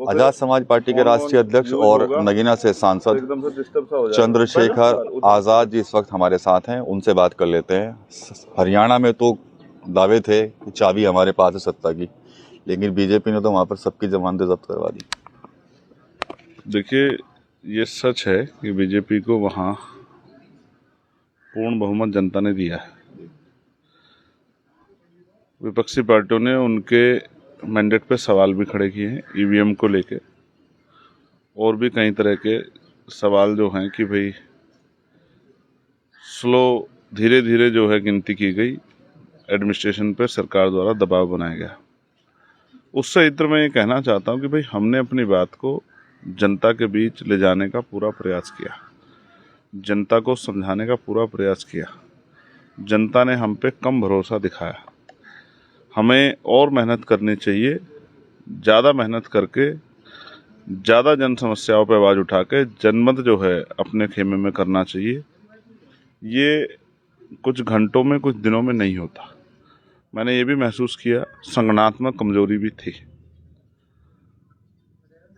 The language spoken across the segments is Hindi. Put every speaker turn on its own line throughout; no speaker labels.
आजाद समाज पार्टी के राष्ट्रीय अध्यक्ष और नगीना से सांसद चंद्रशेखर आजाद जी इस वक्त हमारे साथ हैं, उनसे बात कर लेते हैं। हरियाणा में तो दावे थे कि चाबी हमारे पास है सत्ता की, लेकिन बीजेपी ने तो वहां पर सबकी जमानतें जब्त करवा दी।
देखिए, ये सच है कि बीजेपी को वहां पूर्ण बहुमत जनता ने दिया है। विपक्षी पार्टियों ने उनके मैंडेट पे सवाल भी खड़े किए हैं, ईवीएम को लेके, और भी कई तरह के सवाल जो हैं कि भाई धीरे धीरे जो है गिनती की गई, एडमिनिस्ट्रेशन पे सरकार द्वारा दबाव बनाया गया। उससे इतर मैं ये कहना चाहता हूँ कि भाई हमने अपनी बात को जनता के बीच ले जाने का पूरा प्रयास किया, जनता को समझाने का पूरा प्रयास किया। जनता ने हम पे कम भरोसा दिखाया। हमें और मेहनत करनी चाहिए, ज़्यादा मेहनत करके, ज़्यादा जन समस्याओं पर आवाज़ उठा के जनमत जो है अपने खेमे में करना चाहिए। ये कुछ घंटों में, कुछ दिनों में नहीं होता। मैंने ये भी महसूस किया, संगठनात्मक कमजोरी भी थी।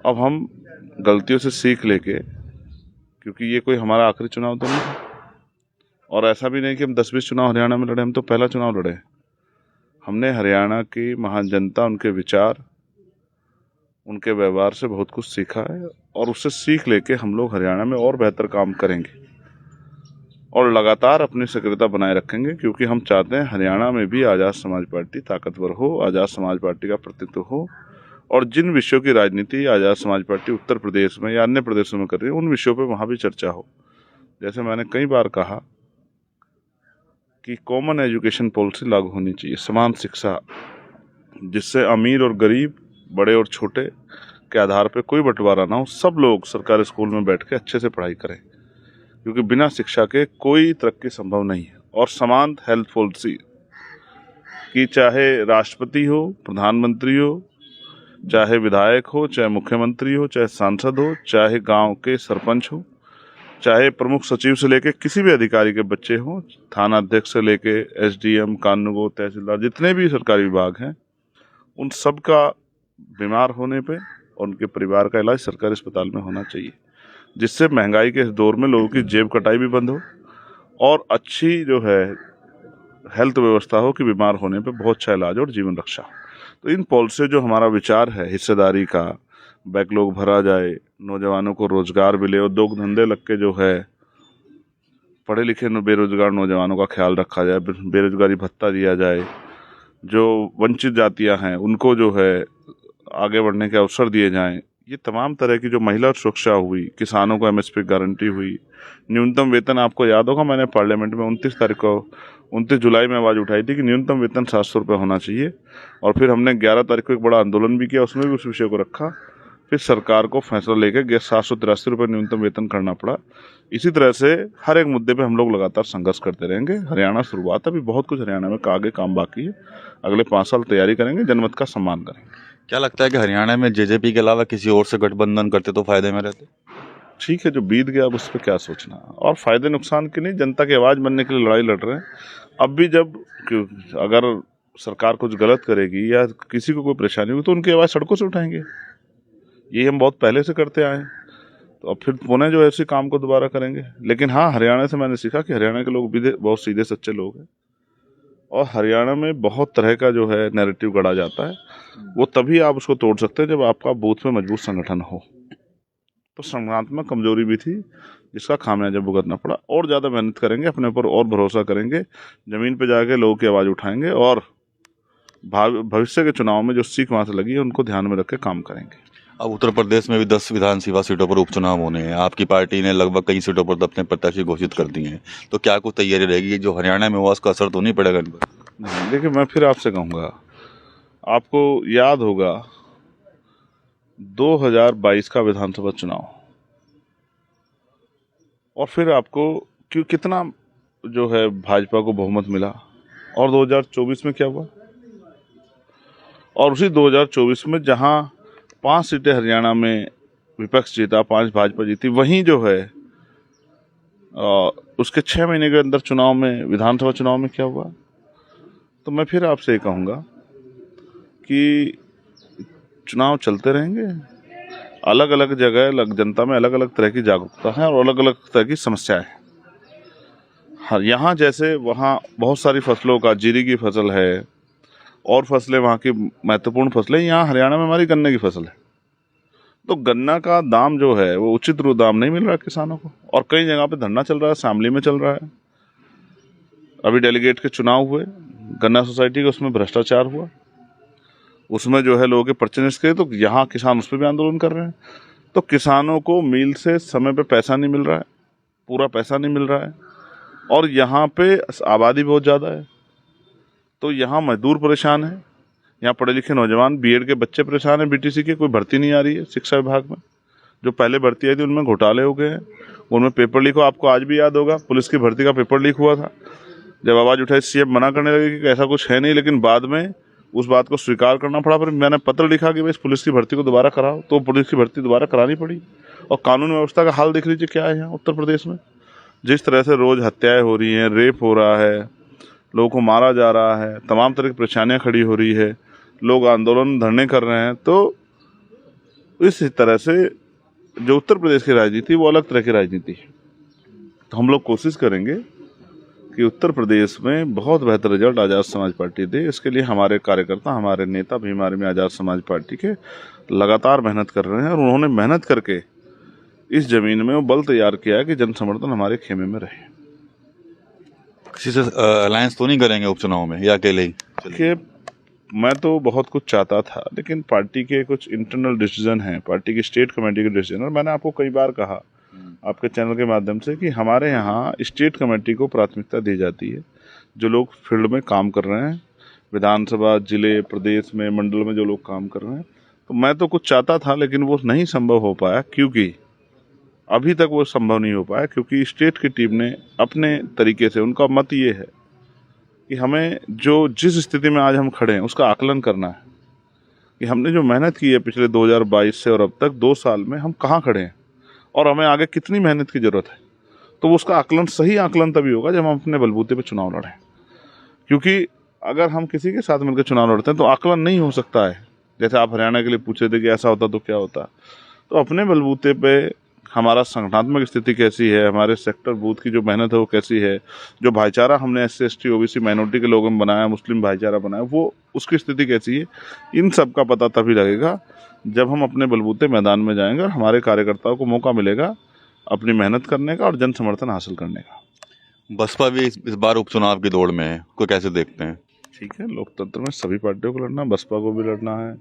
अब हम गलतियों से सीख लेके, क्योंकि ये कोई हमारा आखिरी चुनाव तो नहीं है, और ऐसा भी नहीं कि हम 10-20 चुनाव हरियाणा में लड़े, हम तो पहला चुनाव लड़े। हमने हरियाणा की महान जनता, उनके विचार, उनके व्यवहार से बहुत कुछ सीखा है, और उससे सीख लेके हम लोग हरियाणा में और बेहतर काम करेंगे और लगातार अपनी सक्रियता बनाए रखेंगे, क्योंकि हम चाहते हैं हरियाणा में भी आज़ाद समाज पार्टी ताकतवर हो, आज़ाद समाज पार्टी का प्रतिनिधित्व हो, और जिन विषयों की राजनीति आज़ाद समाज पार्टी उत्तर प्रदेश में या अन्य प्रदेशों में कर रही है, उन विषयों पर वहाँ भी चर्चा हो। जैसे मैंने कई बार कहा कि कॉमन एजुकेशन पॉलिसी लागू होनी चाहिए, समान शिक्षा, जिससे अमीर और गरीब, बड़े और छोटे के आधार पर कोई बंटवारा ना हो, सब लोग सरकारी स्कूल में बैठ के अच्छे से पढ़ाई करें, क्योंकि बिना शिक्षा के कोई तरक्की संभव नहीं है। और समान हेल्थ पॉलिसी कि चाहे राष्ट्रपति हो, प्रधानमंत्री हो, चाहे विधायक हो, चाहे मुख्यमंत्री हो, चाहे सांसद हो, चाहे गांव के सरपंच हो, चाहे प्रमुख सचिव से लेके किसी भी अधिकारी के बच्चे हों, थाना अध्यक्ष से लेके एसडीएम, कानूनगो, तहसीलदार, जितने भी सरकारी विभाग हैं, उन सब का बीमार होने पे और उनके परिवार का इलाज सरकारी अस्पताल में होना चाहिए, जिससे महंगाई के इस दौर में लोगों की जेब कटाई भी बंद हो और अच्छी जो है हेल्थ व्यवस्था हो कि बीमार होने पे बहुत अच्छा इलाज और जीवन रक्षा। तो इन पॉलिसी जो हमारा विचार है हिस्सेदारी का, बैकलॉग भरा जाए, नौजवानों को रोजगार मिले, उद्योग धंधे लग के जो है पढ़े लिखे बेरोजगार नौजवानों का ख्याल रखा जाए, बेरोजगारी भत्ता दिया जाए, जो वंचित जातियां हैं उनको जो है आगे बढ़ने के अवसर दिए जाएं, ये तमाम तरह की जो महिला सुरक्षा हुई, किसानों को एमएसपी गारंटी हुई, न्यूनतम वेतन, आपको याद होगा मैंने पार्लियामेंट में 29 जुलाई में आवाज़ उठाई थी कि न्यूनतम वेतन 700 रुपये होना चाहिए, और फिर हमने 11 तारीख को एक बड़ा आंदोलन भी किया, उसमें भी उस विषय को रखा। फिर सरकार को फैसला लेकर 783 रुपये न्यूनतम वेतन करना पड़ा। इसी तरह से हर एक मुद्दे पे हम लोग लगातार संघर्ष करते रहेंगे। हरियाणा शुरुआत, अभी बहुत कुछ हरियाणा में आगे काम बाकी है। अगले 5 साल तैयारी करेंगे, जनमत का सम्मान करेंगे।
क्या लगता है कि हरियाणा में जेजेपी के अलावा किसी और से गठबंधन करते तो फायदे में रहते?
ठीक है, जो बीत गया अब उस पर क्या सोचना, और फायदे नुकसान की नहीं, जनता की आवाज़ बनने के लिए लड़ाई लड़ रहे हैं। अब भी जब अगर सरकार कुछ गलत करेगी या किसी को कोई परेशानी होगी तो उनकी आवाज़ सड़कों से उठाएंगे। ये हम बहुत पहले से करते आए हैं, तो अब फिर पुनः जो ऐसे काम को दोबारा करेंगे। लेकिन हाँ, हरियाणा से मैंने सीखा कि हरियाणा के लोग भी बहुत सीधे सच्चे लोग हैं, और हरियाणा में बहुत तरह का जो है नैरेटिव गढ़ा जाता है, वो तभी आप उसको तोड़ सकते हैं जब आपका बूथ में मजबूत संगठन हो। तो संगठनात्मक कमजोरी भी थी, जिसका खामियाजा भुगतना पड़ा। और ज़्यादा मेहनत करेंगे, अपने ऊपर और भरोसा करेंगे, ज़मीन पे जाके लोगों की आवाज़ उठाएंगे, और भविष्य के चुनाव में जो सीख वहाँ से लगी है उनको ध्यान में रख के काम करेंगे।
अब उत्तर प्रदेश में भी 10 विधानसभा सीटों पर उपचुनाव होने हैं। आपकी पार्टी ने लगभग कई सीटों पर अपने प्रत्याशी घोषित कर दिए हैं, तो क्या कुछ तैयारी रहेगी? जो हरियाणा में हुआ उसका असर तो नहीं पड़ेगा इन पर?
नहीं, देखिए, मैं फिर आपसे कहूँगा, आपको याद होगा 2022 का विधानसभा चुनाव, और फिर आपको कितना जो है भाजपा को बहुमत मिला, और 2024 में क्या हुआ, और उसी 2024 में जहां 5 सीटें हरियाणा में विपक्ष जीता, 5 भाजपा जीती, वहीं जो है उसके 6 महीने के अंदर चुनाव में, विधानसभा चुनाव में क्या हुआ। तो मैं फिर आपसे ये कहूँगा कि चुनाव चलते रहेंगे, अलग अलग जगह जनता में अलग अलग तरह की जागरूकता है और अलग अलग तरह की समस्याएं हैं। हाँ, यहाँ जैसे वहाँ बहुत सारी फसलों का, जीरी की फसल है और फसलें वहाँ की महत्वपूर्ण फसलें, यहाँ हरियाणा में हमारी गन्ने की फसल है। तो गन्ना का दाम जो है वो उचित दाम नहीं मिल रहा है किसानों को, और कई जगह पे धरना चल रहा है, शामली में चल रहा है। अभी डेलीगेट के चुनाव हुए, गन्ना सोसाइटी के, उसमें भ्रष्टाचार हुआ, उसमें जो है लोगों के पर्चे निष्क्रिय, तो यहाँ किसान उस पर भी आंदोलन कर रहे हैं। तो किसानों को मील से समय पे पैसा नहीं मिल रहा है, पूरा पैसा नहीं मिल रहा है, और यहाँ पे आबादी बहुत ज़्यादा है, तो यहाँ मजदूर परेशान है, यहाँ पढ़े लिखे नौजवान बीएड के बच्चे परेशान हैं, बीटीसी के कोई भर्ती नहीं आ रही है शिक्षा विभाग में। जो पहले भर्ती आई थी उनमें घोटाले हो गए हैं, उनमें पेपर लीक हो, आपको आज भी याद होगा पुलिस की भर्ती का पेपर लीक हुआ था। जब आवाज़ उठाई सीएम मना करने लगे कि ऐसा कुछ है नहीं, लेकिन बाद में उस बात को स्वीकार करना पड़ा। फिर मैंने पत्र लिखा कि भाई इस पुलिस की भर्ती को दोबारा कराओ, तो पुलिस की भर्ती दोबारा करानी पड़ी। और कानून व्यवस्था का हाल देख लीजिए क्या है यहाँ उत्तर प्रदेश में। जिस तरह से रोज़ हत्याएं हो रही हैं, रेप हो रहा है, लोगों को मारा जा रहा है, तमाम तरह की परेशानियाँ खड़ी हो रही है, लोग आंदोलन धरने कर रहे हैं। तो इस तरह से जो उत्तर प्रदेश की राजनीति वो अलग तरह की राजनीति है। तो हम लोग कोशिश करेंगे कि उत्तर प्रदेश में बहुत बेहतर रिजल्ट आज़ाद समाज पार्टी दे। इसके लिए हमारे कार्यकर्ता, हमारे नेता भीम आर्मी आज़ाद समाज पार्टी के लगातार मेहनत कर रहे हैं, और उन्होंने मेहनत करके इस जमीन में वो बल तैयार किया है कि जन समर्थन हमारे खेमे में रहे।
किसी से अलायंस तो नहीं करेंगे उपचुनाव में, या अकेले ही?
देखिए, मैं तो बहुत कुछ चाहता था, लेकिन पार्टी के कुछ इंटरनल डिसीजन हैं, पार्टी की स्टेट कमेटी के डिसीजन, और मैंने आपको कई बार कहा आपके चैनल के माध्यम से कि हमारे यहाँ स्टेट कमेटी को प्राथमिकता दी जाती है। जो लोग फील्ड में काम कर रहे हैं, विधानसभा, जिले, प्रदेश में, मंडल में जो लोग काम कर रहे हैं, तो मैं तो कुछ चाहता था, लेकिन वो नहीं संभव हो पाया, क्योंकि अभी तक वो संभव नहीं हो पाया, क्योंकि स्टेट की टीम ने अपने तरीके से, उनका मत ये है कि हमें जो जिस स्थिति में आज हम खड़े हैं उसका आकलन करना है कि हमने जो मेहनत की है पिछले 2022 से और अब तक 2 साल में हम कहाँ खड़े हैं और हमें आगे कितनी मेहनत की ज़रूरत है। तो वो उसका आकलन, सही आकलन तभी होगा जब हम अपने बलबूते पे चुनाव लड़ें। क्योंकि अगर हम किसी के साथ मिलकर चुनाव लड़ते हैं तो आकलन नहीं हो सकता है। जैसे आप हरियाणा के लिए पूछे थे कि ऐसा होता तो क्या होता, तो अपने बलबूते पे हमारा संगठनात्मक स्थिति कैसी है, हमारे सेक्टर बूथ की जो मेहनत है वो कैसी है, जो भाईचारा हमने SC ST OBC माइनॉरिटी के लोगों में बनाया, मुस्लिम भाईचारा बनाया, वो उसकी स्थिति कैसी है, इन सब का पता तभी लगेगा जब हम अपने बलबूते मैदान में जाएंगे और हमारे कार्यकर्ताओं को मौका मिलेगा अपनी मेहनत करने का और जन समर्थन हासिल करने का।
बसपा भी इस बार उपचुनाव की दौड़ में है, को कैसे देखते हैं? ठीक
है, लोकतंत्र में सभी पार्टियों को लड़ना, बसपा को भी लड़ना है,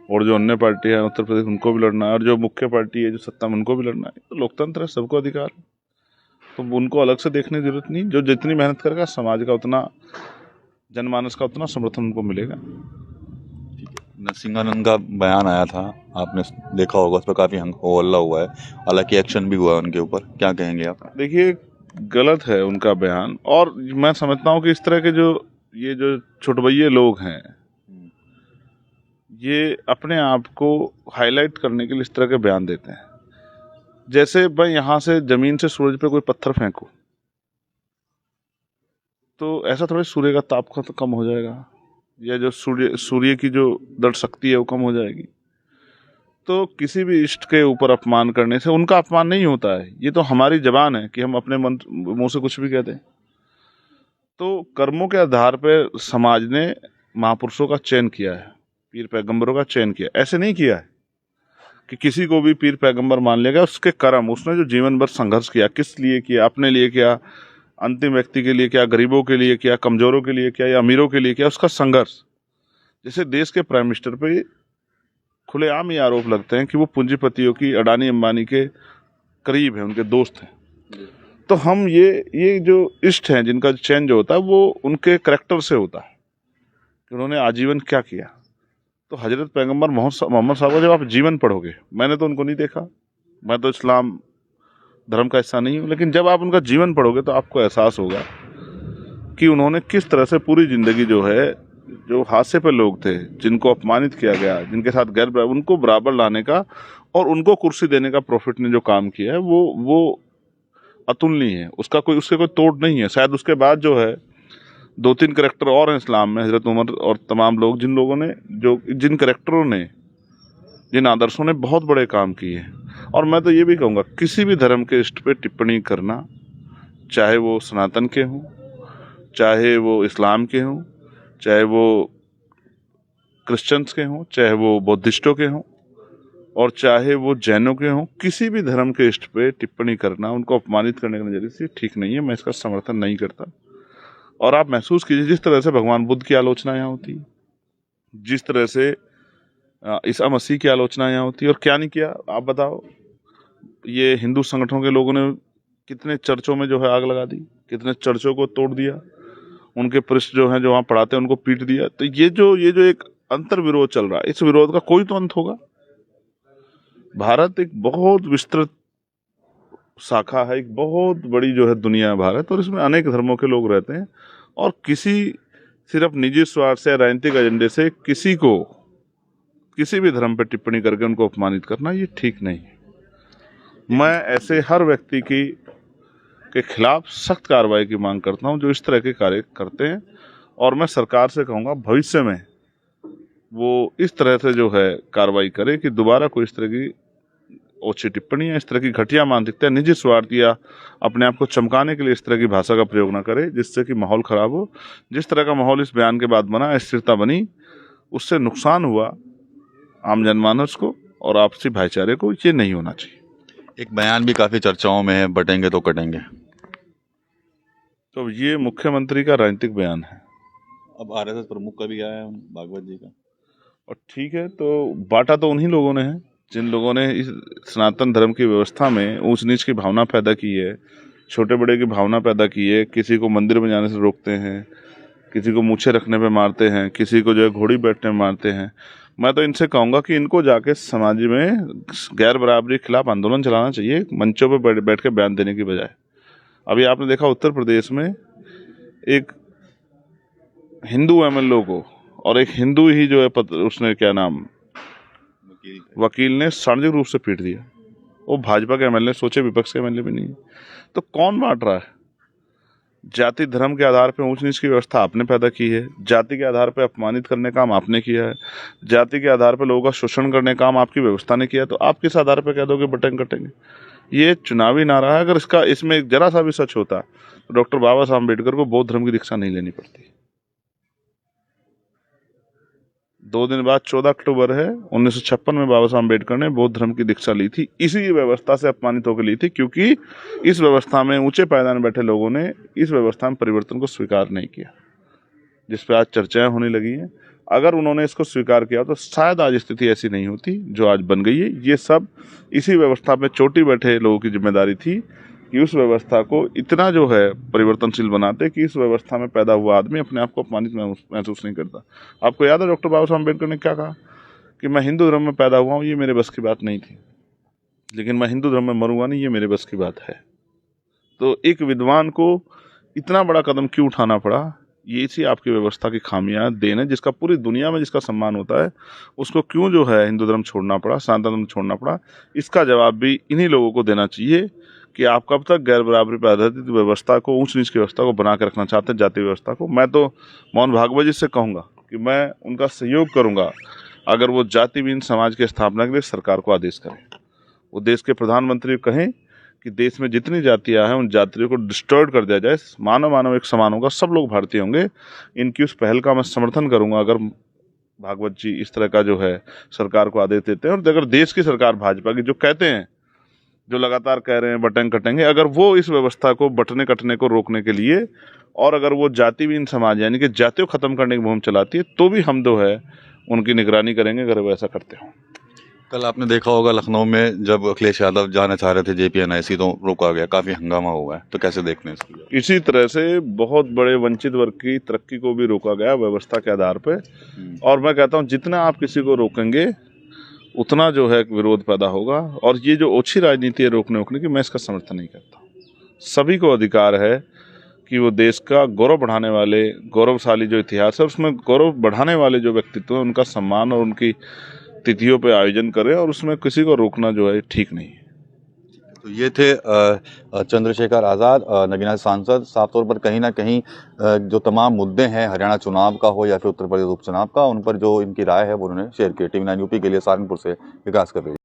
और जो अन्य पार्टी है उत्तर प्रदेश उनको भी लड़ना है, और जो मुख्य पार्टी है जो सत्ता में उनको भी लड़ना है। तो लोकतंत्र है, सबको अधिकार है, तो उनको अलग से देखने की जरूरत नहीं। जो जितनी मेहनत करेगा समाज का उतना, जनमानस का उतना समर्थन उनको मिलेगा।
नरसिंहानंद का बयान आया था, आपने देखा होगा, उस पर काफ़ी हल्ला हुआ है, हालांकि एक्शन भी हुआ है उनके ऊपर, क्या कहेंगे आप?
देखिए, गलत है उनका बयान, और मैं समझता हूँ कि इस तरह के जो छोटभैये लोग हैं, ये अपने आप को हाईलाइट करने के लिए इस तरह के बयान देते हैं। जैसे मैं यहाँ से जमीन से सूरज पे कोई पत्थर फेंकूं तो ऐसा थोड़ा सूर्य का ताप का तो कम हो जाएगा, या जो सूर्य की जो दृढ़ शक्ति है वो कम हो जाएगी। तो किसी भी इष्ट के ऊपर अपमान करने से उनका अपमान नहीं होता है, ये तो हमारी जबान है कि हम अपने मुंह से कुछ भी कहते हैं। तो कर्मों के आधार पर समाज ने महापुरुषों का चयन किया है, पीर पैगंबरों का चयन किया, ऐसे नहीं किया है कि किसी को भी पीर पैगंबर मान लिया गया। उसके कर्म, उसने जो जीवन भर संघर्ष किया, किस लिए किया, अपने लिए किया, अंतिम व्यक्ति के लिए किया, गरीबों के लिए किया, कमजोरों के लिए किया या अमीरों के लिए किया, उसका संघर्ष। जैसे देश के प्राइम मिनिस्टर पे खुलेआम ये आरोप लगते हैं कि वो पूंजीपतियों की, अडानी अंबानी के करीब है, उनके दोस्त हैं। तो हम ये जो इष्ट हैं जिनका चयन जो होता है वो उनके करैक्टर से होता है कि उन्होंने आजीवन क्या किया। तो हजरत पैगंबर मोहम्मद साहब का जब आप जीवन पढ़ोगे, मैंने तो उनको नहीं देखा, मैं तो इस्लाम धर्म का हिस्सा नहीं हूँ, लेकिन जब आप उनका जीवन पढ़ोगे तो आपको एहसास होगा कि उन्होंने किस तरह से पूरी ज़िंदगी जो है, जो हादसे पे लोग थे, जिनको अपमानित किया गया, जिनके साथ गैर, उनको बराबर लाने का और उनको कुर्सी देने का प्रॉफिट ने जो काम किया है वो अतुलनीय है। उसके कोई तोड़ नहीं है। शायद उसके बाद जो है 2-3 करैक्टर और हैं इस्लाम में, हजरत उमर और तमाम लोग, जिन करेक्टरों ने जिन आदर्शों ने बहुत बड़े काम किए। और मैं तो ये भी कहूँगा, किसी भी धर्म के इष्ट पे टिप्पणी करना, चाहे वो सनातन के हों, चाहे वो इस्लाम के हों, चाहे वो क्रिश्चियंस के हों, चाहे वो बौद्धिस्टों के हों, और चाहे वो जैनों के हों, किसी भी धर्म के इष्ट पे टिप्पणी करना, उनको अपमानित करने के नजरिए से ठीक नहीं है। मैं इसका समर्थन नहीं करता। और आप महसूस कीजिए, जिस तरह से भगवान बुद्ध की आलोचना यहाँ होती है, जिस तरह से ईसा मसीह की आलोचना यहाँ होती है, और क्या नहीं किया आप बताओ। ये हिंदू संगठनों के लोगों ने कितने चर्चों में जो है आग लगा दी, कितने चर्चों को तोड़ दिया, उनके पृष्ठ जो हैं जो वहाँ पढ़ाते हैं उनको पीट दिया। तो ये जो एक अंतर विरोध चल रहा है, इस विरोध का कोई तो अंत होगा। भारत एक बहुत विस्तृत शाखा है, एक बहुत बड़ी जो है दुनिया है भारत, और इसमें अनेक धर्मों के लोग रहते हैं। और किसी सिर्फ निजी स्वार्थ से, राजनीतिक एजेंडे से किसी को किसी भी धर्म पर टिप्पणी करके उनको अपमानित करना, ये ठीक नहीं है। मैं ऐसे हर व्यक्ति के खिलाफ सख्त कार्रवाई की मांग करता हूं जो इस तरह के कार्य करते हैं। और मैं सरकार से कहूंगा, भविष्य में वो इस तरह से जो है कार्रवाई करे कि दोबारा कोई इस तरह की ओछी टिप्पणी, इस तरह की घटिया मानसिकता, निजी स्वार्थ या अपने आप को चमकाने के लिए इस तरह की भाषा का प्रयोग ना करे, जिससे कि माहौल खराब हो। जिस तरह का माहौल इस बयान के बाद बना, अस्थिरता बनी, उससे नुकसान हुआ आम जनमानस को और आपसी भाईचारे को। ये नहीं होना चाहिए।
एक बयान भी काफी चर्चाओं में है, बटेंगे तो कटेंगे।
तो ये मुख्यमंत्री का राजनीतिक बयान है।
अब आरएसएस प्रमुख का भी आया है, भागवत जी का।
और ठीक है, तो बांटा तो उन्हीं लोगों ने है जिन लोगों ने इस सनातन धर्म की व्यवस्था में ऊंच नीच की भावना पैदा की है, छोटे बड़े की भावना पैदा की है। किसी को मंदिर में जाने से रोकते हैं, किसी को मूछें रखने पे मारते हैं, किसी को जो है घोड़ी बैठने में मारते हैं। मैं तो इनसे कहूँगा कि इनको जाके समाज में गैर बराबरी के खिलाफ आंदोलन चलाना चाहिए, मंचों पर बैठ के बयान देने की बजाय। अभी आपने देखा उत्तर प्रदेश में एक हिंदू एमएलए को और एक हिंदू ही जो है उसने क्या नाम वकील ने सार्वजनिक रूप से पीट दिया। वो भाजपा के एमएलए, सोचे विपक्ष के एमएलए भी नहीं। तो कौन बांट रहा है? जाति धर्म के आधार पर ऊंच नीच की व्यवस्था आपने पैदा की है, जाति के आधार पर अपमानित करने का काम आपने किया है, जाति के आधार पर लोगों का शोषण करने का काम आपकी व्यवस्था ने किया। तो आप किस आधार पर कह दोगे बटेंगे कटेंगे? ये चुनावी नारा है। अगर इसमें जरा सा भी सच होता तो डॉक्टर बाबा साहब अम्बेडकर को बौद्ध धर्म की दीक्षा नहीं लेनी पड़ती। 2 दिन बाद 14 अक्टूबर है, 1956 में बाबा साहब अम्बेडकर ने बौद्ध धर्म की दीक्षा ली थी। इसी व्यवस्था से अपमानित होकर ली थी, क्योंकि इस व्यवस्था में ऊंचे पायदान में बैठे लोगों ने इस व्यवस्था में परिवर्तन को स्वीकार नहीं किया, जिस पर आज चर्चाएं होने लगी हैं। अगर उन्होंने इसको स्वीकार किया तो शायद आज स्थिति ऐसी नहीं होती जो आज बन गई है। ये सब इसी व्यवस्था में चोटी बैठे लोगों की जिम्मेदारी थी कि उस व्यवस्था को इतना जो है परिवर्तनशील बनाते कि इस व्यवस्था में पैदा हुआ आदमी अपने आप को अपमानित महसूस नहीं करता। आपको याद है डॉक्टर बाबा साहब अम्बेडकर ने क्या कहा कि मैं हिंदू धर्म में पैदा हुआ हूँ, ये मेरे बस की बात नहीं थी, लेकिन मैं हिंदू धर्म में मरूंगा नहीं, ये मेरे बस की बात है। तो एक विद्वान को इतना बड़ा कदम क्यों उठाना पड़ा? ये इसी आपकी व्यवस्था की खामियां देन है, जिसका पूरी दुनिया में जिसका सम्मान होता है, उसको क्यों जो है हिंदू धर्म छोड़ना पड़ा, सनातन धर्म छोड़ना पड़ा? इसका जवाब भी इन्हीं लोगों को देना चाहिए कि आप कब तक गैर बराबरी पर आधारित व्यवस्था को, ऊंच नीच की व्यवस्था को बना के रखना चाहते हैं, जाति व्यवस्था को। मैं तो मोहन भागवत जी से कहूँगा कि मैं उनका सहयोग करूँगा अगर वो जातिहीन समाज की स्थापना के लिए सरकार को आदेश करें। वो देश के प्रधानमंत्री को कहें कि देश में जितनी जातियां हैं उन जातियों को डिस्ट्रॉयड कर दिया जाए, मानव एक समान होगा, सब लोग भारतीय होंगे। इनकी उस पहल का मैं समर्थन करूंगा अगर भागवत जी इस तरह का जो है सरकार को आदेश देते हैं। और अगर देश की सरकार भाजपा की जो कहते हैं, जो लगातार कह रहे हैं बटेंगे कटेंगे, अगर वो इस व्यवस्था को बटने कटने को रोकने के लिए और अगर वो जातिहीन समाज यानी कि जातियों खत्म करने की मुहिम चलाती है, तो भी हम जो है उनकी निगरानी करेंगे अगर वो ऐसा करते हो।
कल आपने देखा होगा लखनऊ में जब अखिलेश यादव जाना चाह रहे थे जेपीएनआईसी, तो रोका गया, काफी हंगामा हुआ है। तो कैसे देखते हैं इसको?
इसी तरह से बहुत बड़े वंचित वर्ग की तरक्की को भी रोका गया व्यवस्था के आधार पे। और मैं कहता हूँ जितना आप किसी को रोकेंगे उतना जो है विरोध पैदा होगा। और ये जो ओछी राजनीति है रोकने रोकने की, मैं इसका समर्थन नहीं करता। सभी को अधिकार है कि वो देश का गौरव बढ़ाने वाले, गौरवशाली जो इतिहास है उसमें गौरव बढ़ाने वाले जो व्यक्तित्व है उनका सम्मान और उनकी तिथियों पे आयोजन करें, और उसमें किसी को रोकना जो है ठीक नहीं है।
तो ये थे चंद्रशेखर आज़ाद, नगीना से सांसद। साफ तौर पर कहीं ना कहीं जो तमाम मुद्दे हैं हरियाणा चुनाव का हो या फिर उत्तर प्रदेश उपचुनाव का, उन पर जो इनकी राय है वो उन्होंने शेयर की। TV9 यूपी के लिए सहारनपुर से विकास कर रही है।